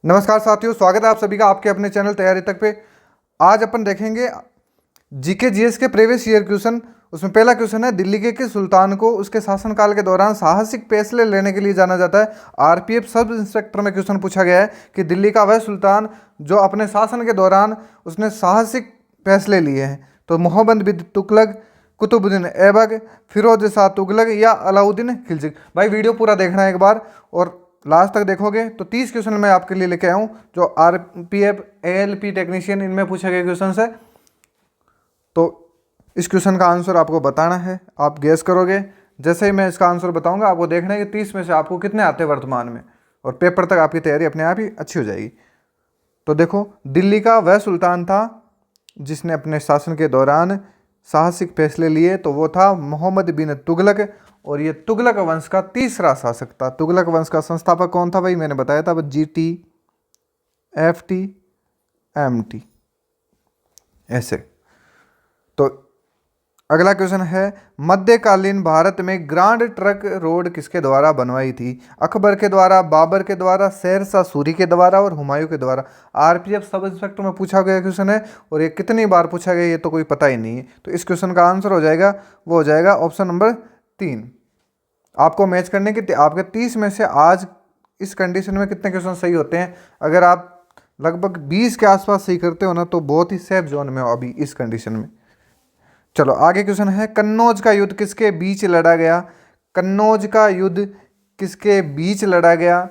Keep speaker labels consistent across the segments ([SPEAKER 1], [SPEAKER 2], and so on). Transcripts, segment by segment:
[SPEAKER 1] नमस्कार साथियों, स्वागत है आप सभी का आपके अपने चैनल तैयारी तक पे। आज अपन देखेंगे जीके जीएस के प्रीवियस ईयर क्वेश्चन। उसमें पहला क्वेश्चन है, दिल्ली के किस सुल्तान को उसके शासनकाल के दौरान साहसिक फैसले लेने के लिए जाना जाता है। आरपीएफ सब इंस्पेक्टर में क्वेश्चन पूछा गया है कि दिल्ली का वह सुल्तान जो अपने शासन के दौरान उसने साहसिक फैसले लिए हैं। तो मोहम्मद बिन तुगलक, कुतुबुद्दीन ऐबक, फिरोज शाह तुगलक या अलाउद्दीन खिलजी। भाई वीडियो पूरा देखना है एक बार और लास्ट तक देखोगे तो 30 क्वेश्चन मैं आपके लिए लेके आया हूँ जो आरपीएफ एएलपी टेक्नीशियन इनमें पूछे गए क्वेश्चन है। तो इस क्वेश्चन का आंसर आपको बताना है, आप गैस करोगे। जैसे ही मैं इसका आंसर बताऊंगा आपको देखना है कि 30 में से आपको कितने आते हैं वर्तमान में, और पेपर तक आपकी तैयारी अपने आप ही अच्छी हो जाएगी। तो देखो, दिल्ली का वह सुल्तान था जिसने अपने शासन के दौरान साहसिक फैसले लिए, तो वो था मोहम्मद बिन तुगलक। और ये तुगलक वंश का तीसरा शासक था। तुगलक वंश का संस्थापक कौन था भाई? मैंने बताया था, GT FT MT ऐसे। तो अगला क्वेश्चन है, मध्यकालीन भारत में ग्रांड ट्रंक रोड किसके द्वारा बनवाई थी? अकबर के द्वारा, बाबर के द्वारा, शेरशाह सूरी के द्वारा और हुमायूं के द्वारा। आरपीएफ सब इंस्पेक्टर में पूछा गया क्वेश्चन है और ये कितनी बार पूछा गया ये तो कोई पता ही नहीं है। तो इस क्वेश्चन का आंसर हो जाएगा, वो हो जाएगा ऑप्शन नंबर 3। आपको मैच करने की आपके 30 में से आज इस कंडीशन में कितने क्वेश्चन सही होते हैं? अगर आप लगभग 20 के आसपास सही करते हो ना तो बहुत ही सेफ जोन में हो अभी इस कंडीशन में। चलो आगे क्वेश्चन है, कन्नौज का युद्ध किसके बीच लड़ा गया? कन्नौज का युद्ध किसके बीच लड़ा गया?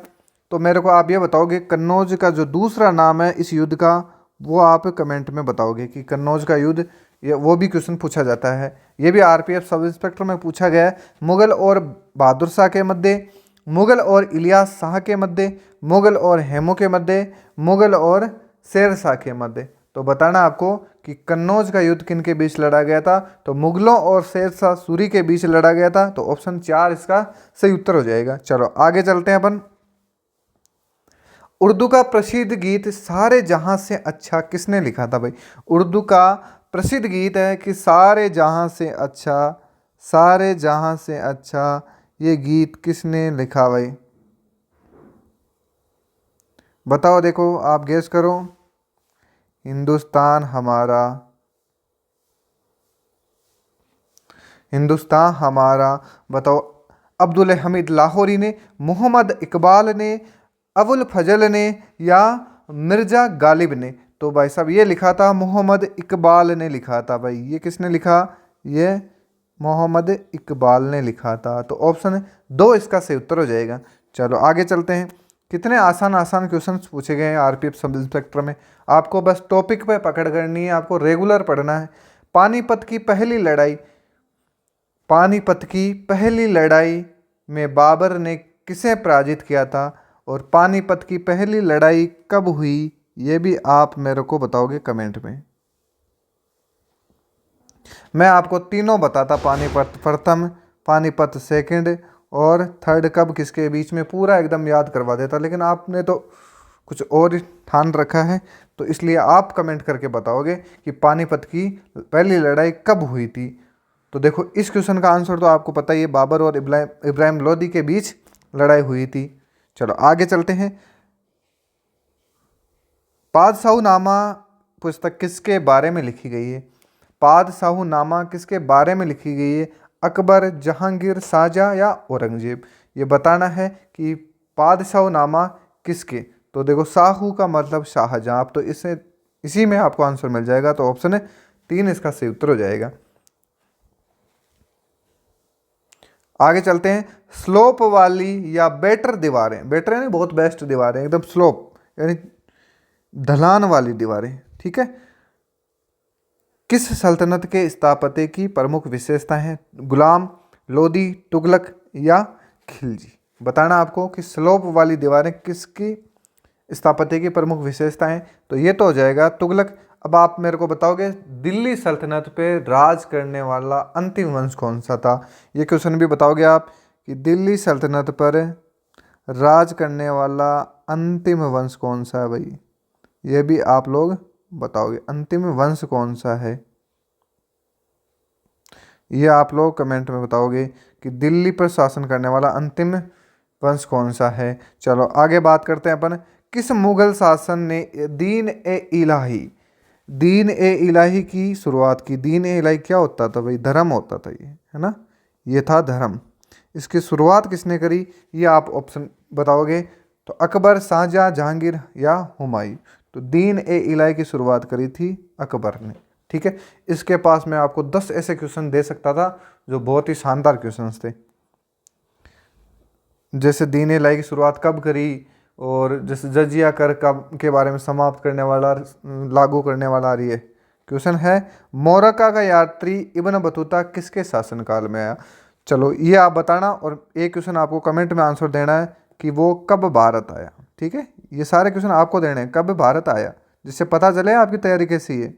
[SPEAKER 1] तो मेरे को आप ये बताओगे कन्नौज का जो दूसरा नाम है इस युद्ध का, वो आप कमेंट में बताओगे कि कन्नौज का युद्ध, ये वो भी क्वेश्चन पूछा जाता है। ये भी आरपीएफ सब इंस्पेक्टर में पूछा गया है। मुगल और बहादुर शाह के मध्य, मुगल और इलियास शाह के मध्य, मुगल और हेमू के मध्य, मुगल और शेर शाह के मध्य। तो बताना आपको कि कन्नौज का युद्ध किन के बीच लड़ा गया था? तो मुगलों और शेर शाह सूरी के बीच लड़ा गया था। तो ऑप्शन 4 इसका सही उत्तर हो जाएगा। चलो आगे चलते हैं अपन। उर्दू का प्रसिद्ध गीत सारे जहां से अच्छा किसने लिखा था भाई? उर्दू का प्रसिद्ध गीत है कि सारे जहां से अच्छा, सारे जहां से अच्छा, ये गीत किसने लिखा भाई? बताओ, देखो आप गेस करो। हिंदुस्तान हमारा, हिंदुस्तान हमारा, बताओ। अब्दुल हमीद लाहौरी ने, मोहम्मद इकबाल ने, अबुल फजल ने या मिर्ज़ा गालिब ने? तो भाई साहब ये लिखा था मोहम्मद इकबाल ने लिखा था भाई। ये किसने लिखा? ये मोहम्मद इकबाल ने लिखा था। तो ऑप्शन 2 इसका सही उत्तर हो जाएगा। चलो आगे चलते हैं। कितने आसान आसान क्वेश्चंस पूछे गए हैं आरपीएफ सब इंस्पेक्टर में। आपको बस टॉपिक पे पकड़ करनी है, आपको रेगुलर पढ़ना है। पानीपत की पहली लड़ाई, पानीपत की पहली लड़ाई में बाबर ने किसे पराजित किया था? और पानीपत की पहली लड़ाई कब हुई? ये भी आप मेरे को बताओगे कमेंट में। मैं आपको तीनों बताता, पानीपत प्रथम, पानीपत सेकंड और थर्ड कब किसके बीच में, पूरा एकदम याद करवा देता, लेकिन आपने तो कुछ और ही ठान रखा है। तो इसलिए आप कमेंट करके बताओगे कि पानीपत की पहली लड़ाई कब हुई थी। तो देखो इस क्वेश्चन का आंसर तो आपको पता ही है, बाबर और इब्राहिम लोदी के बीच लड़ाई हुई थी। चलो आगे चलते हैं। पादशाहनामा पुस्तक किसके बारे में लिखी गई है? पादशाहनामा किसके बारे में लिखी गई है? अकबर, जहांगीर, शाहजहां या औरंगजेब? ये बताना है कि पादशाहनामा किसके। तो देखो, साहू का मतलब शाहजहां, आप तो इससे इसी में आपको आंसर मिल जाएगा। तो ऑप्शन 3 इसका सही उत्तर हो जाएगा। आगे चलते हैं। स्लोप वाली या बेटर दीवारें, बेटर यानी बहुत बेस्ट दीवारें, एकदम स्लोप यानी ढलान वाली दीवारें, ठीक है, किस सल्तनत के स्थापत्य की प्रमुख विशेषता है? गुलाम, लोदी, तुगलक या खिलजी? बताना आपको कि स्लोप वाली दीवारें किसकी स्थापत्य की प्रमुख विशेषताएं। तो ये तो हो जाएगा तुगलक। अब आप मेरे को बताओगे दिल्ली सल्तनत पे राज करने वाला अंतिम वंश कौन सा था? ये क्वेश्चन भी बताओगे आप कि दिल्ली सल्तनत पर राज करने वाला अंतिम वंश कौन सा है भाई? ये भी आप लोग बताओगे, अंतिम वंश कौन सा है? ये आप लोग कमेंट में बताओगे कि दिल्ली पर शासन करने वाला अंतिम वंश कौन सा है। चलो आगे बात करते हैं अपन, किस मुगल शासन ने दीन ए इलाही की शुरुआत की? दीन ए इलाही क्या होता था भाई? धर्म होता था ये, है ना, ये था धर्म। इसकी शुरुआत किसने करी? ये आप ऑप्शन बताओगे तो अकबर, शाहजहां, जहांगीर या हुमायूं। तो दीन ए इलाही की शुरुआत करी थी अकबर ने। ठीक है, इसके पास मैं आपको 10 ऐसे क्वेश्चन दे सकता था जो बहुत ही शानदार क्वेश्चंस थे। जैसे दीन ए इलाही की शुरुआत कब करी, और जैसे जजिया कर कब के बारे में समाप्त करने वाला, लागू करने वाला ये क्वेश्चन है। मोरक्का का यात्री इब्न बतूता किसके शासनकाल में आया? चलो ये आप बताना, और एक क्वेश्चन आपको कमेंट में आंसर देना है कि वो कब भारत आया। ठीक है, ये सारे क्वेश्चन आपको देने हैं, कब भारत आया, जिससे पता चले आपकी तैयारी कैसी है।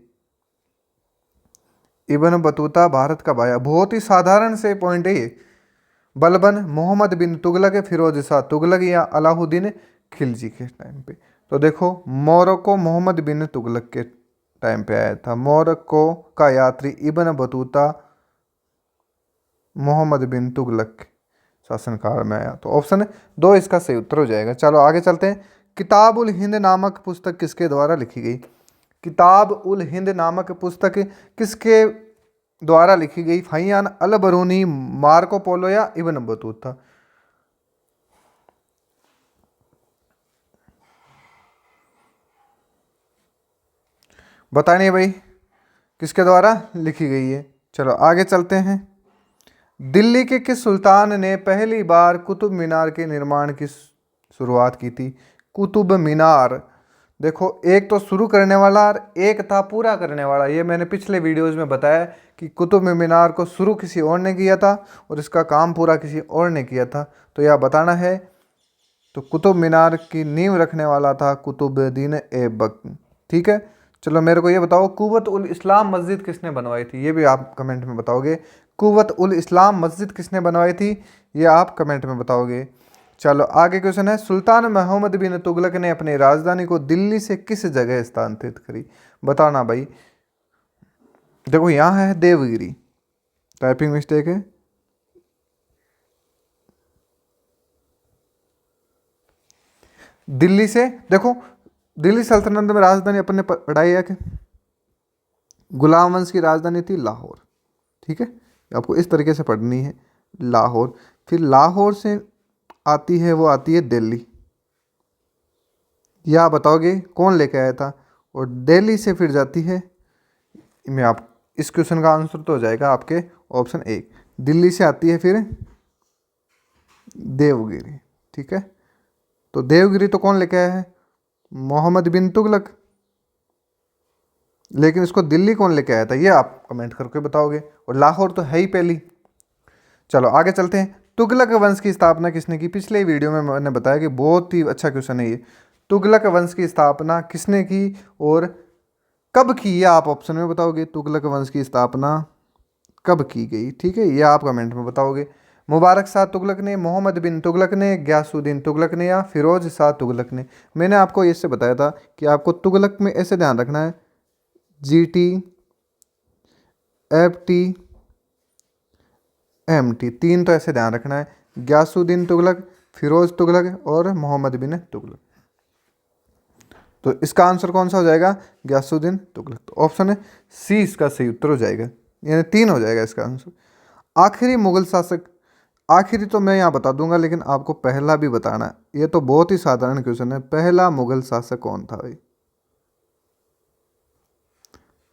[SPEAKER 1] इब्न बतूता भारत कब आया? बहुत ही साधारण से पॉइंट है ये। बलबन, मोहम्मद बिन तुगलक, फिरोज शाह तुगलक या अलाउद्दीन खिलजी के टाइम पे? तो देखो, मोरक्को मोहम्मद बिन तुगलक के टाइम पे आया था। मोरक्को का यात्री इब्न बतूता मोहम्मद बिन तुगलक शासनकाल में आया। तो ऑप्शन 2 इसका सही उत्तर हो जाएगा। चलो आगे चलते हैं। किताब उल हिंद नामक पुस्तक किसके द्वारा लिखी गई? किताब उल हिंद नामक पुस्तक किसके द्वारा लिखी गई? फहियान अल बरूनी, मार्को पोलो या इब्न बतूता? बताइए भाई, किसके द्वारा लिखी गई है? चलो आगे चलते हैं। दिल्ली के किस सुल्तान ने पहली बार कुतुब मीनार के निर्माण की शुरुआत की थी? कुतुब मीनार, देखो एक तो शुरू करने वाला और एक था पूरा करने वाला। ये मैंने पिछले वीडियोस में बताया कि कुतुब मीनार को शुरू किसी और ने किया था और इसका काम पूरा किसी और ने किया था। तो यह बताना है। तो कुतुब मीनार की नींव रखने वाला था कुतुबुद्दीन ऐबक। ठीक है, चलो मेरे को ये बताओ, कुव्वत उल इस्लाम मस्जिद किसने बनवाई थी? ये भी आप कमेंट में बताओगे। कुव्वत उल इस्लाम मस्जिद किसने बनवाई थी? ये आप कमेंट में बताओगे। चलो आगे क्वेश्चन है, सुल्तान मोहम्मद बिन तुगलक ने अपनी राजधानी को दिल्ली से किस जगह स्थानांतरित करी? बताना भाई। देखो यहाँ है देवगिरी, टाइपिंग मिस्टेक है। दिल्ली से, देखो दिल्ली सल्तनत में राजधानी अपन ने पढ़ाई है कि गुलाम वंश की राजधानी थी लाहौर। ठीक है, आपको इस तरीके से पढ़नी है, लाहौर। फिर लाहौर से आती है, वो आती है दिल्ली। या बताओगे कौन लेके आया था? और दिल्ली से फिर जाती है, मैं आप इस क्वेश्चन का आंसर तो हो जाएगा आपके ऑप्शन 1। दिल्ली से आती है फिर देवगिरी। ठीक है, तो देवगिरी तो कौन लेके आया है? मोहम्मद बिन तुगलक। लेकिन इसको दिल्ली कौन लेके आया था, ये आप कमेंट करके बताओगे। और लाहौर तो है ही पहली। चलो आगे चलते हैं। तुगलक वंश की स्थापना किसने की? पिछले वीडियो में मैंने बताया कि बहुत ही अच्छा क्वेश्चन है ये। तुगलक वंश की स्थापना किसने की और कब की? ये आप ऑप्शन में बताओगे। तुगलक वंश की स्थापना कब की गई? ठीक है, ये आप कमेंट में बताओगे। मुबारक शाह तुगलक ने, मोहम्मद बिन तुगलक ने, गयासुद्दीन तुगलक ने या फिरोज शाह तुगलक ने? मैंने आपको इससे बताया था कि आपको तुगलक में ऐसे ध्यान रखना है, GT, FT, MT, 3 तो ऐसे ध्यान रखना है। गयासुद्दीन तुगलक, फिरोज तुगलक और मोहम्मद बिन तुगलक। तो इसका आंसर कौन सा हो जाएगा? गयासुद्दीन तुगलक। तो ऑप्शन है C इसका सही उत्तर हो जाएगा, यानी 3 हो जाएगा इसका आंसर। आखिरी मुगल शासक, आखिरी तो मैं यहाँ बता दूंगा, लेकिन आपको पहला भी बताना है। ये तो बहुत ही साधारण क्वेश्चन है। पहला मुगल शासक कौन था भाई?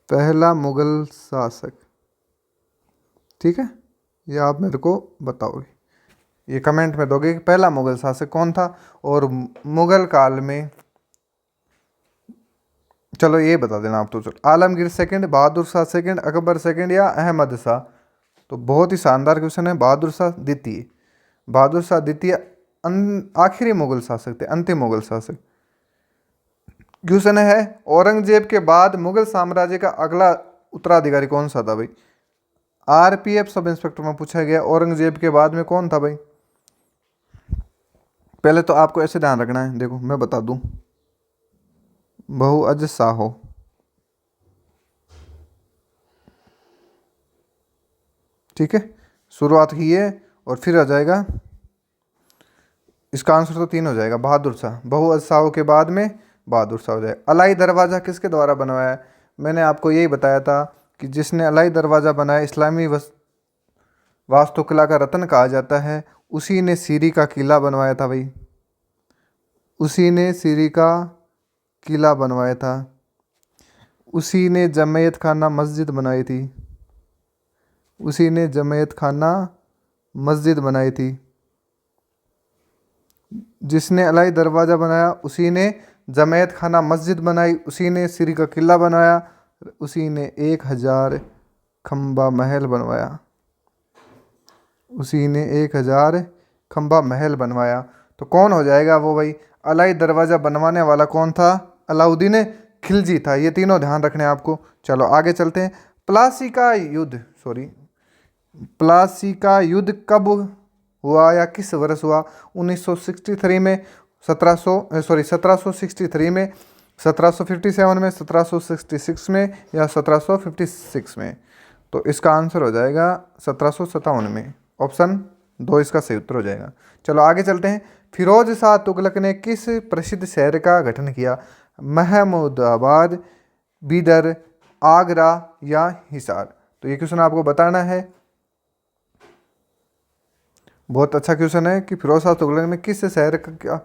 [SPEAKER 1] पहला मुगल शासक, ठीक है, ये आप मेरे को बताओगे, ये कमेंट में दोगे कि पहला मुगल शासक कौन था। और मुगल काल में, चलो ये बता देना आप तो। चलो, Alamgir second, Bahadur Shah second, Akbar second या अहमद शाह? तो बहुत ही शानदार क्वेश्चन है। बहादुर शाह द्वितीय। बहादुर शाह द्वितीय आखिरी मुगल शासक थे, अंतिम मुगल शासक। क्वेश्चन है, औरंगजेब के बाद मुगल साम्राज्य का अगला उत्तराधिकारी कौन सा था भाई? RPF सब इंस्पेक्टर में पूछा गया, औरंगजेब के बाद में कौन था भाई? पहले तो आपको ऐसे ध्यान रखना है, देखो मैं बता दूं, बहुअज साहो। ठीक है, शुरुआत की है और फिर आ जाएगा इसका आंसर तो 3 हो जाएगा, बहादुर शाह। बहु शाहों के बाद में बहादुर शाह हो जाएगा। अलाई दरवाज़ा किसके द्वारा बनवाया है? मैंने आपको यही बताया था कि जिसने अलाई दरवाज़ा बनाया, इस्लामी वास्तुकला का रत्न कहा जाता है, उसी ने सीरी का किला बनवाया था भाई, उसी ने सीरी का किला बनवाया था, उसी ने जमैयत खाना मस्जिद बनाई थी, उसी ने जमैयत खाना मस्जिद बनाई थी। जिसने अलाई दरवाज़ा बनाया उसी ने जमैयत खाना मस्जिद बनाई, उसी ने सीरी का किला बनाया, उसी ने 1000 खंबा महल बनवाया, उसी ने 1000 खंबा महल बनवाया। तो कौन हो जाएगा वो भाई? अलाई दरवाज़ा बनवाने वाला कौन था? अलाउद्दीन खिलजी था। ये तीनों ध्यान रखने हैं आपको। चलो आगे चलते हैं। प्लासी का युद्ध कब हुआ या किस वर्ष हुआ? 1963 में, 1763 में, 1757 में, 1766 में या 1756 में? तो इसका आंसर हो जाएगा 1757 में। ऑप्शन 2 इसका सही उत्तर हो जाएगा। चलो आगे चलते हैं। फिरोज शाह तुगलक ने किस प्रसिद्ध शहर का गठन किया? महमूदाबाद, बीदर, आगरा या हिसार? तो ये क्वेश्चन आपको बताना है। बहुत अच्छा क्वेश्चन है कि फिरोज शाह तुगलक ने किस शहर का क्या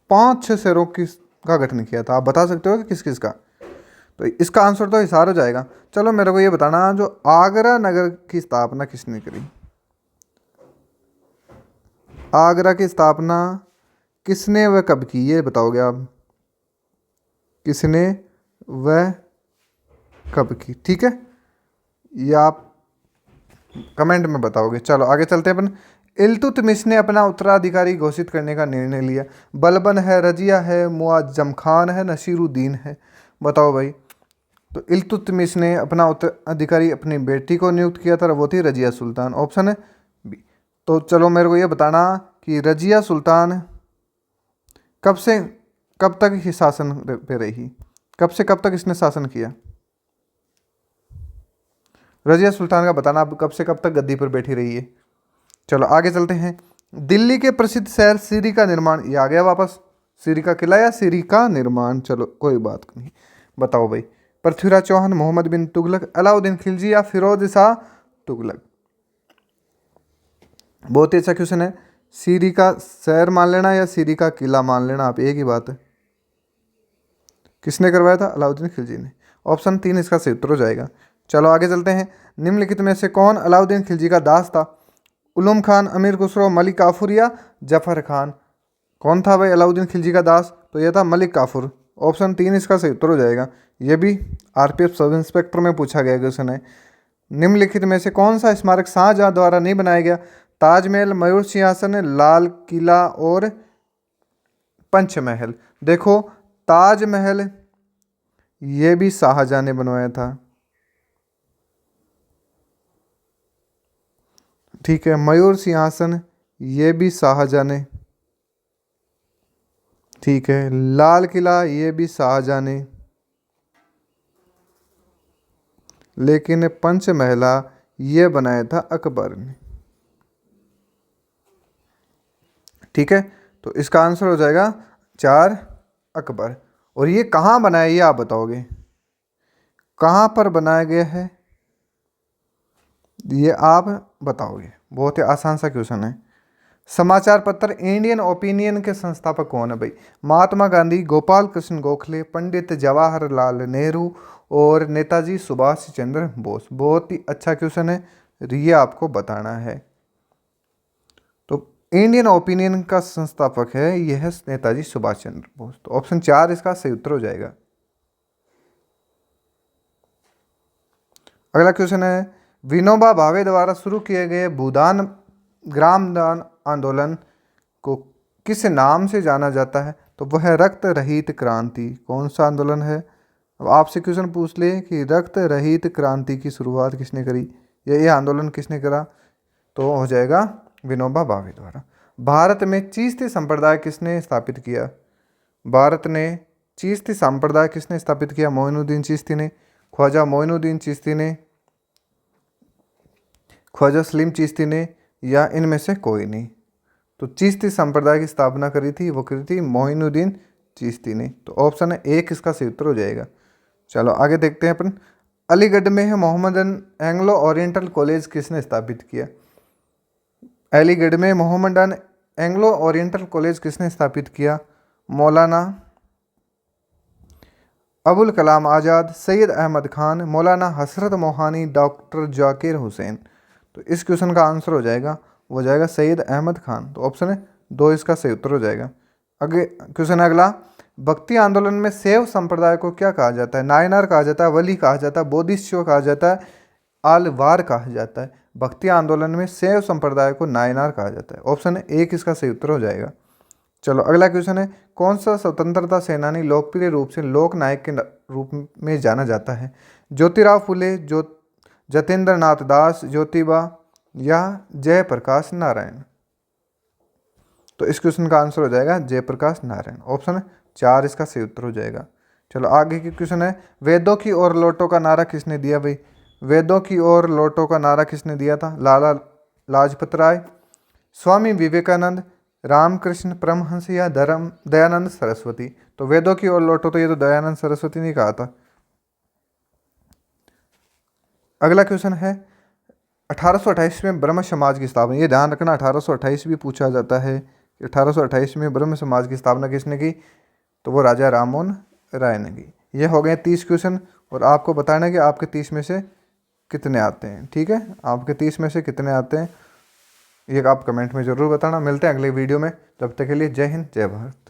[SPEAKER 1] 5-6 शहरों का गठन किया था। आप बता सकते हो कि किस किस का? तो इसका आंसर तो हिसार हो जाएगा। चलो मेरे को ये बताना, जो आगरा नगर की स्थापना किसने करी? आगरा की स्थापना किसने व कब की, ये बताओगे आप? किसने व कब की? ठीक है, ये आप कमेंट में बताओगे। चलो आगे चलते हैं अपन। इल्तुतमिश ने अपना उत्तराधिकारी घोषित करने का निर्णय लिया। बलबन है, रजिया है, मुआज्जम खान है, नसीरुद्दीन है? बताओ भाई। तो इल्तुतमिश ने अपना उत्तराधिकारी अपनी बेटी को नियुक्त किया था, वो थी रजिया सुल्तान। ऑप्शन है बी। तो चलो मेरे को ये बताना कि रजिया सुल्तान कब से कब तक ही शासन पे रही? कब से कब तक इसने शासन किया? रजिया सुल्तान का बताना, आप कब से कब तक गद्दी पर बैठी रही है। चलो आगे चलते हैं। दिल्ली के प्रसिद्ध शहर सीरी का निर्माण, ये आ गया वापस, सीरी का किला या सीरी का निर्माण? चलो कोई बात नहीं, बताओ भाई। पृथ्वीराज चौहान, मोहम्मद बिन तुगलक, अलाउद्दीन खिलजी या फिरोज शाह तुगलक? बहुत ही अच्छा क्वेश्चन है। सीरी का शहर मान लेना या सीरी का किला मान लेना, आप एक ही बात है। किसने करवाया था? अलाउद्दीन खिलजी ने। ऑप्शन 3 इसका सही उत्तर हो जाएगा। चलो आगे चलते हैं। निम्नलिखित में से कौन अलाउद्दीन खिलजी का दास था? उलूम खान, अमीर खुसरो, मलिक काफूर या जफर खान? कौन था भाई अलाउद्दीन खिलजी का दास? तो यह था मलिक काफूर। ऑप्शन 3 इसका सही उत्तर हो जाएगा। यह भी आरपीएफ सब इंस्पेक्टर में पूछा गया क्वेश्चन है। निम्नलिखित में से कौन सा स्मारक शाहजहां द्वारा नहीं बनाया गया? ताजमहल, मयूर सिंहासन, लाल किला और पंचमहल? देखो, ताजमहल ये भी शाहजहां ने बनवाया था, ठीक है। मयूर सिंहासन ये भी शाहजहां ने, ठीक है। लाल किला ये भी शाहजहां ने, लेकिन पंचमहला ये बनाया था अकबर ने, ठीक है। तो इसका आंसर हो जाएगा 4 अकबर। और ये कहाँ बनाया, ये आप बताओगे कहाँ पर बनाया गया है, ये आप बताओगे। बहुत ही आसान सा क्वेश्चन है। समाचार पत्र इंडियन ओपिनियन के संस्थापक कौन है भाई? महात्मा गांधी, गोपाल कृष्ण गोखले, पंडित जवाहरलाल नेहरू और नेताजी सुभाष चंद्र बोस? बहुत ही अच्छा क्वेश्चन है, ये आपको बताना है। तो इंडियन ओपिनियन का संस्थापक है, यह है नेताजी सुभाष चंद्र बोस। तो ऑप्शन 4 इसका सही उत्तर हो जाएगा। अगला क्वेश्चन है, विनोबा भावे द्वारा शुरू किए गए भूदान ग्रामदान आंदोलन को किस नाम से जाना जाता है? तो वह है रक्त रहित क्रांति। कौन सा आंदोलन है? अब आपसे क्वेश्चन पूछ ले कि रक्त रहित क्रांति की शुरुआत किसने करी, या ये आंदोलन किसने करा? तो हो जाएगा विनोबा भावे द्वारा। भारत में चिश्ती संप्रदाय किसने स्थापित किया? भारत ने चिश्ती संप्रदाय किसने स्थापित किया? मोइनुद्दीन चिश्ती ने, ख्वाजा मोइनुद्दीन चिश्ती ने, ख्वाजा सलीम चिश्ती ने, या इनमें से कोई नहीं? तो चिश्ती संप्रदाय की स्थापना करी थी, वो करी थी मोइनुद्दीन चिश्ती ने। तो ऑप्शन है एक इसका सही उत्तर हो जाएगा। चलो आगे देखते हैं अपन। अलीगढ़ में है मोहम्मदन एंग्लो ओरिएंटल कॉलेज किसने स्थापित किया? अलीगढ़ में मोहम्मदन एंग्लो ओरिएंटल कॉलेज किसने स्थापित किया? मौलाना अबुल कलाम आज़ाद, सैयद अहमद खान, मौलाना हसरत मोहानी, डॉक्टर जाकिर हुसैन। तो इस क्वेश्चन का आंसर हो जाएगा, वो हो जाएगा सैयद अहमद खान। तो ऑप्शन है 2 इसका सही उत्तर हो जाएगा। आगे क्वेश्चन अगला, भक्ति आंदोलन में शैव संप्रदाय को क्या कहा जाता है? नायनार कहा जाता है, वली कहा जाता है, बोधिसत्व कहा जाता है, आलवार कहा जाता है। भक्ति आंदोलन में शैव संप्रदाय को नायनार कहा जाता है। ऑप्शन है एक इसका सही उत्तर हो जाएगा। चलो अगला क्वेश्चन है, कौन सा स्वतंत्रता सेनानी लोकप्रिय रूप से लोक नायक के रूप में जाना जाता है? ज्योतिराव फुले, जतेंद्र नाथ दास, ज्योतिबा या जयप्रकाश नारायण। तो इस क्वेश्चन का आंसर हो जाएगा जयप्रकाश नारायण। ऑप्शन 4 इसका सही उत्तर हो जाएगा। चलो आगे की क्वेश्चन है, वेदों की ओर लौटो का नारा किसने दिया भाई? वेदों की ओर लौटो का नारा किसने दिया था? लाला लाजपत राय, स्वामी विवेकानंद, रामकृष्ण परमहंस या दयानंद सरस्वती। तो वेदों की ओर लौटो, तो ये तो दयानंद सरस्वती ने कहा था। अगला क्वेश्चन है, 1828 में ब्रह्म समाज की स्थापना, ये ध्यान रखना 1828 भी पूछा जाता है। 1828 में ब्रह्म समाज की स्थापना किसने की? तो वो राजा राममोहन राय ने की। ये हो गए 30 क्वेश्चन, और आपको बताना है कि आपके 30 में से कितने आते हैं। ठीक है, आपके 30 में से कितने आते हैं ये आप कमेंट में ज़रूर बताना। मिलते हैं अगले वीडियो में, तब तक के लिए जय हिंद जय भारत।